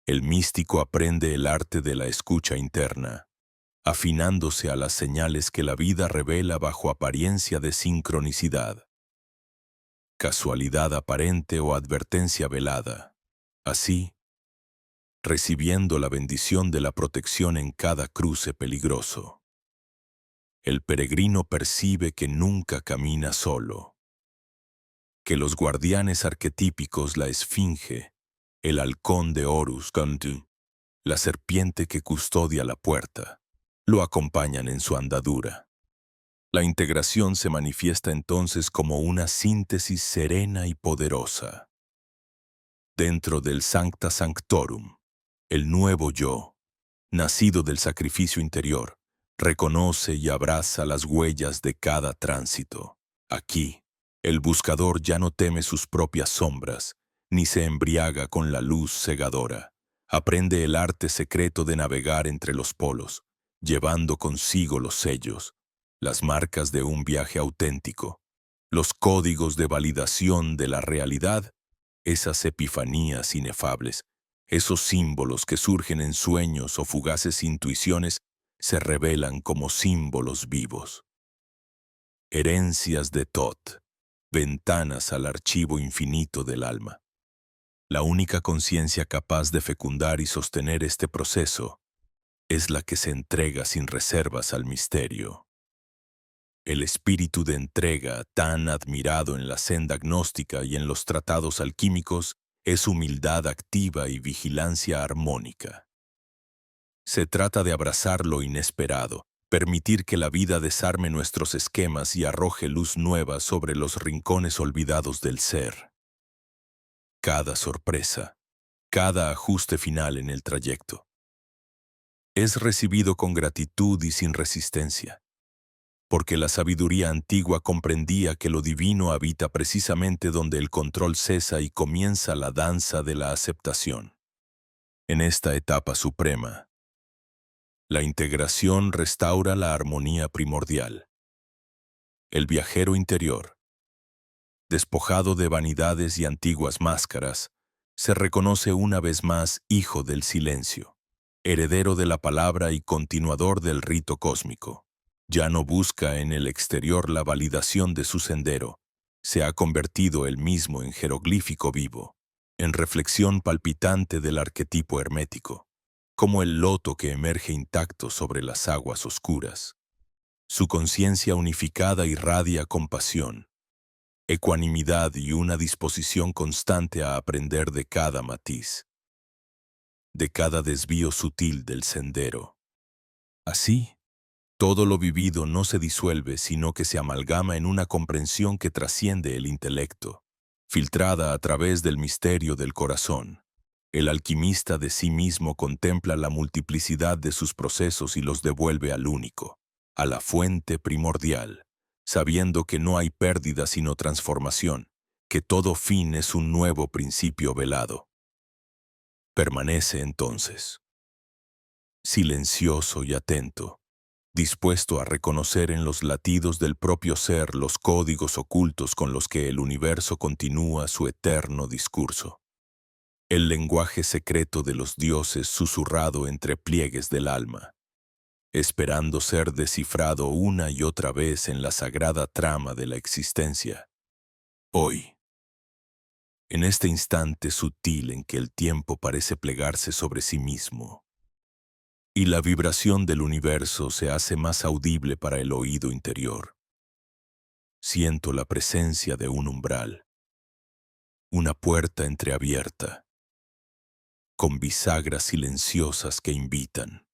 El místico aprende el arte de la escucha interna, afinándose a las señales que la vida revela bajo apariencia de sincronicidad, casualidad aparente o advertencia velada. Así, recibiendo la bendición de la protección en cada cruce peligroso, el peregrino percibe que nunca camina solo, que los guardianes arquetípicos, la esfinge, el halcón de Horus, la serpiente que custodia la puerta, lo acompañan en su andadura. La integración se manifiesta entonces como una síntesis serena y poderosa. Dentro del Sancta Sanctorum, el nuevo yo, nacido del sacrificio interior, reconoce y abraza las huellas de cada tránsito. Aquí, el buscador ya no teme sus propias sombras, ni se embriaga con la luz cegadora. Aprende el arte secreto de navegar entre los polos, llevando consigo los sellos, las marcas de un viaje auténtico, los códigos de validación de la realidad, esas epifanías inefables, esos símbolos que surgen en sueños o fugaces intuiciones se revelan como símbolos vivos. Herencias de Thoth, ventanas al archivo infinito del alma. La única conciencia capaz de fecundar y sostener este proceso es la que se entrega sin reservas al misterio. El espíritu de entrega, tan admirado en la senda gnóstica y en los tratados alquímicos, es humildad activa y vigilancia armónica. Se trata de abrazar lo inesperado, permitir que la vida desarme nuestros esquemas y arroje luz nueva sobre los rincones olvidados del ser. Cada sorpresa, cada ajuste final en el trayecto, es recibido con gratitud y sin resistencia, porque la sabiduría antigua comprendía que lo divino habita precisamente donde el control cesa y comienza la danza de la aceptación. En esta etapa suprema, la integración restaura la armonía primordial. El viajero interior, despojado de vanidades y antiguas máscaras, se reconoce una vez más hijo del silencio, heredero de la palabra y continuador del rito cósmico. Ya no busca en el exterior la validación de su sendero, se ha convertido él mismo en jeroglífico vivo, en reflexión palpitante del arquetipo hermético, como el loto que emerge intacto sobre las aguas oscuras. Su conciencia unificada irradia compasión, ecuanimidad y una disposición constante a aprender de cada matiz, de cada desvío sutil del sendero. Así, todo lo vivido no se disuelve, sino que se amalgama en una comprensión que trasciende el intelecto, filtrada a través del misterio del corazón. El alquimista de sí mismo contempla la multiplicidad de sus procesos y los devuelve al único, a la fuente primordial, sabiendo que no hay pérdida sino transformación, que todo fin es un nuevo principio velado. Permanece entonces, silencioso y atento, dispuesto a reconocer en los latidos del propio ser los códigos ocultos con los que el universo continúa su eterno discurso. El lenguaje secreto de los dioses susurrado entre pliegues del alma, esperando ser descifrado una y otra vez en la sagrada trama de la existencia. Hoy, en este instante sutil en que el tiempo parece plegarse sobre sí mismo, y la vibración del universo se hace más audible para el oído interior, siento la presencia de un umbral, una puerta entreabierta, con bisagras silenciosas que invitan,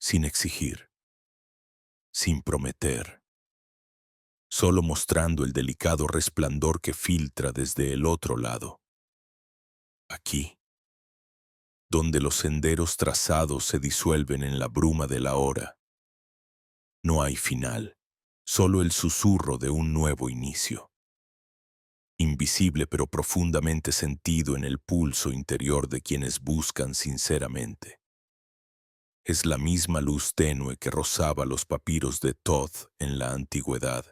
sin exigir, sin prometer, solo mostrando el delicado resplandor que filtra desde el otro lado. Aquí, donde los senderos trazados se disuelven en la bruma de la hora, no hay final, solo el susurro de un nuevo inicio, invisible pero profundamente sentido en el pulso interior de quienes buscan sinceramente. Es la misma luz tenue que rozaba los papiros de Thoth en la antigüedad.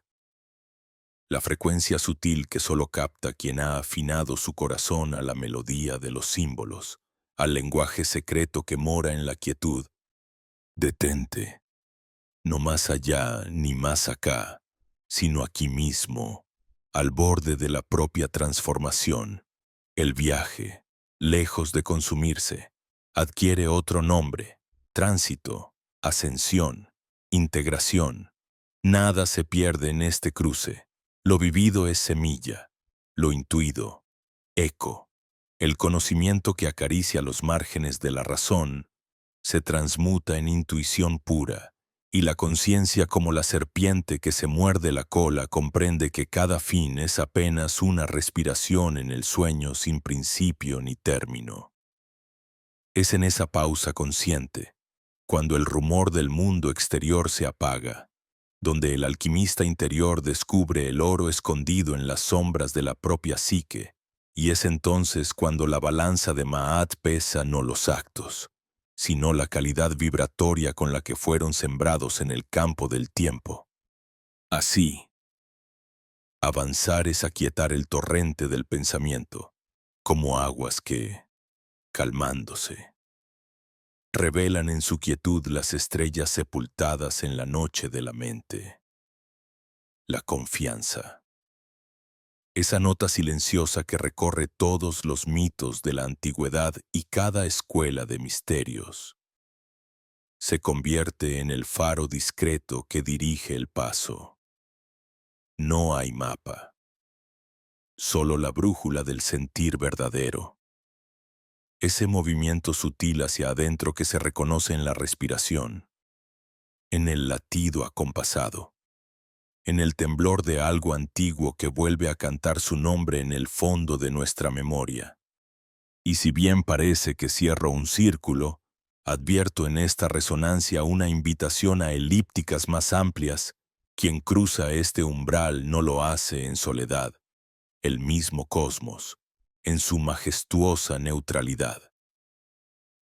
La frecuencia sutil que solo capta quien ha afinado su corazón a la melodía de los símbolos, al lenguaje secreto que mora en la quietud. Detente, no más allá ni más acá, sino aquí mismo, al borde de la propia transformación. El viaje, lejos de consumirse, adquiere otro nombre: tránsito, ascensión, integración. Nada se pierde en este cruce. Lo vivido es semilla, lo intuido, eco. El conocimiento que acaricia los márgenes de la razón se transmuta en intuición pura, Y la conciencia, como la serpiente que se muerde la cola, comprende que cada fin es apenas una respiración en el sueño sin principio ni término. Es en esa pausa consciente, cuando el rumor del mundo exterior se apaga, donde el alquimista interior descubre el oro escondido en las sombras de la propia psique, y es entonces cuando la balanza de Ma'at pesa no los actos, sino la calidad vibratoria con la que fueron sembrados en el campo del tiempo. Así, avanzar es aquietar el torrente del pensamiento, como aguas que, calmándose, revelan en su quietud las estrellas sepultadas en la noche de la mente. La confianza. Esa nota silenciosa que recorre todos los mitos de la antigüedad y cada escuela de misterios, se convierte en el faro discreto que dirige el paso. No hay mapa, solo la brújula del sentir verdadero. Ese movimiento sutil hacia adentro que se reconoce en la respiración, en el latido acompasado, en el temblor de algo antiguo que vuelve a cantar su nombre en el fondo de nuestra memoria. Y si bien parece que cierro un círculo, advierto en esta resonancia una invitación a elípticas más amplias. Quien cruza este umbral no lo hace en soledad, el mismo cosmos, en su majestuosa neutralidad.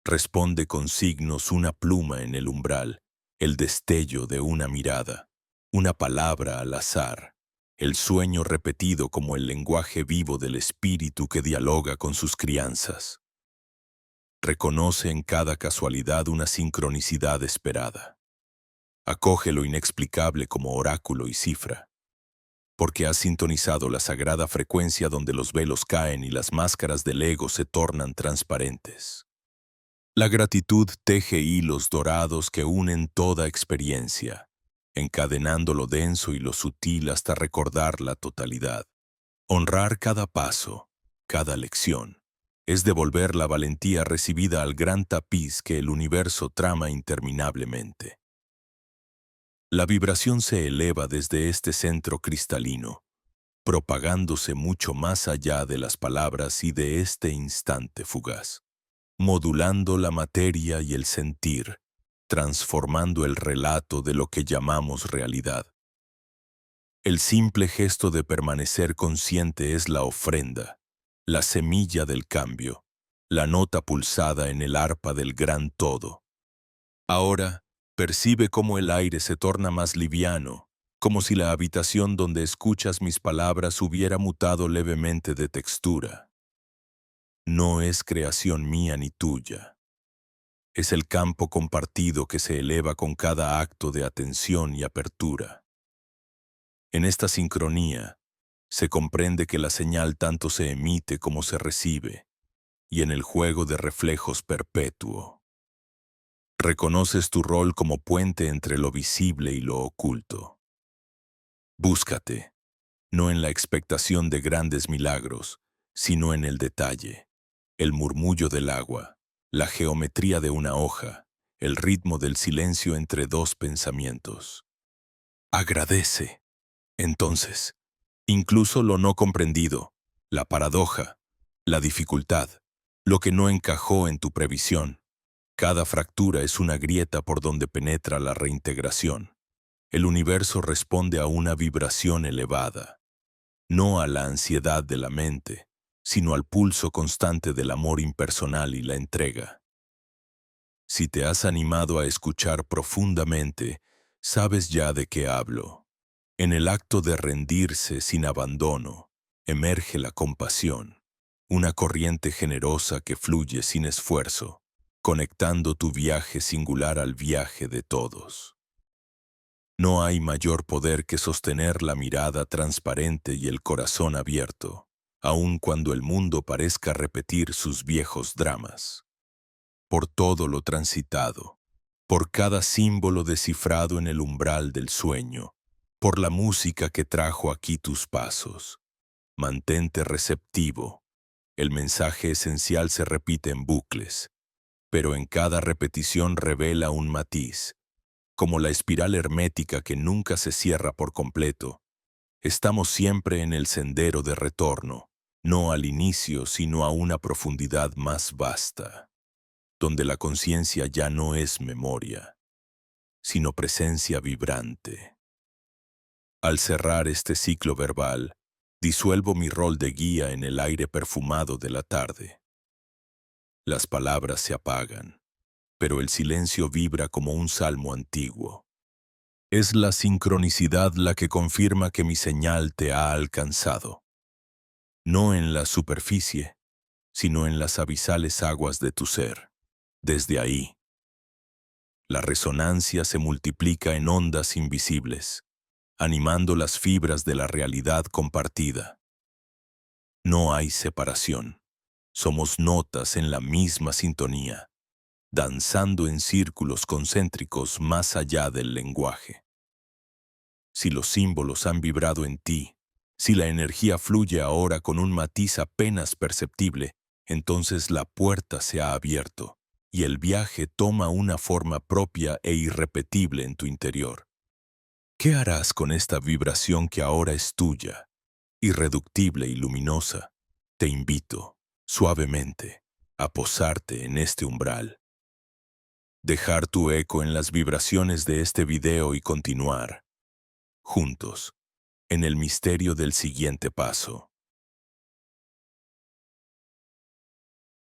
Responde con signos una pluma en el umbral, el destello de una mirada, una palabra al azar, el sueño repetido como el lenguaje vivo del espíritu que dialoga con sus crianzas. Reconoce en cada casualidad una sincronicidad esperada. Acoge lo inexplicable como oráculo y cifra, porque has sintonizado la sagrada frecuencia donde los velos caen y las máscaras del ego se tornan transparentes. La gratitud teje hilos dorados que unen toda experiencia, encadenando lo denso y lo sutil hasta recordar la totalidad. Honrar cada paso, cada lección, es devolver la valentía recibida al gran tapiz que el universo trama interminablemente. La vibración se eleva desde este centro cristalino, propagándose mucho más allá de las palabras y de este instante fugaz, modulando la materia y el sentir, transformando el relato de lo que llamamos realidad. El simple gesto de permanecer consciente es la ofrenda, la semilla del cambio, la nota pulsada en el arpa del gran todo. Ahora, percibe cómo el aire se torna más liviano, como si la habitación donde escuchas mis palabras hubiera mutado levemente de textura. No es creación mía ni tuya. Es el campo compartido que se eleva con cada acto de atención y apertura. En esta sincronía, se comprende que la señal tanto se emite como se recibe, y en el juego de reflejos perpetuo. Reconoces tu rol como puente entre lo visible y lo oculto. Búscate, no en la expectación de grandes milagros, sino en el detalle, el murmullo del agua, la geometría de una hoja, el ritmo del silencio entre dos pensamientos. Agradece, entonces, incluso lo no comprendido, la paradoja, la dificultad, lo que no encajó en tu previsión. Cada fractura es una grieta por donde penetra la reintegración. El universo responde a una vibración elevada, no a la ansiedad de la mente, sino al pulso constante del amor impersonal y la entrega. Si te has animado a escuchar profundamente, sabes ya de qué hablo. En el acto de rendirse sin abandono, emerge la compasión, una corriente generosa que fluye sin esfuerzo, conectando tu viaje singular al viaje de todos. No hay mayor poder que sostener la mirada transparente y el corazón abierto, aun cuando el mundo parezca repetir sus viejos dramas. Por todo lo transitado, por cada símbolo descifrado en el umbral del sueño, por la música que trajo aquí tus pasos. Mantente receptivo. El mensaje esencial se repite en bucles, pero en cada repetición revela un matiz, como la espiral hermética que nunca se cierra por completo. Estamos siempre en el sendero de retorno, no al inicio, sino a una profundidad más vasta, donde la conciencia ya no es memoria, sino presencia vibrante. Al cerrar este ciclo verbal, disuelvo mi rol de guía en el aire perfumado de la tarde. Las palabras se apagan, pero el silencio vibra como un salmo antiguo. Es la sincronicidad la que confirma que mi señal te ha alcanzado, no en la superficie, sino en las abisales aguas de tu ser. Desde ahí, la resonancia se multiplica en ondas invisibles, animando las fibras de la realidad compartida. No hay separación. Somos notas en la misma sintonía, danzando en círculos concéntricos más allá del lenguaje. Si los símbolos han vibrado en ti, si la energía fluye ahora con un matiz apenas perceptible, entonces la puerta se ha abierto y el viaje toma una forma propia e irrepetible en tu interior. ¿Qué harás con esta vibración que ahora es tuya, irreductible y luminosa? Te invito, suavemente, a posarte en este umbral. Dejar tu eco en las vibraciones de este video y continuar, juntos, en el misterio del siguiente paso.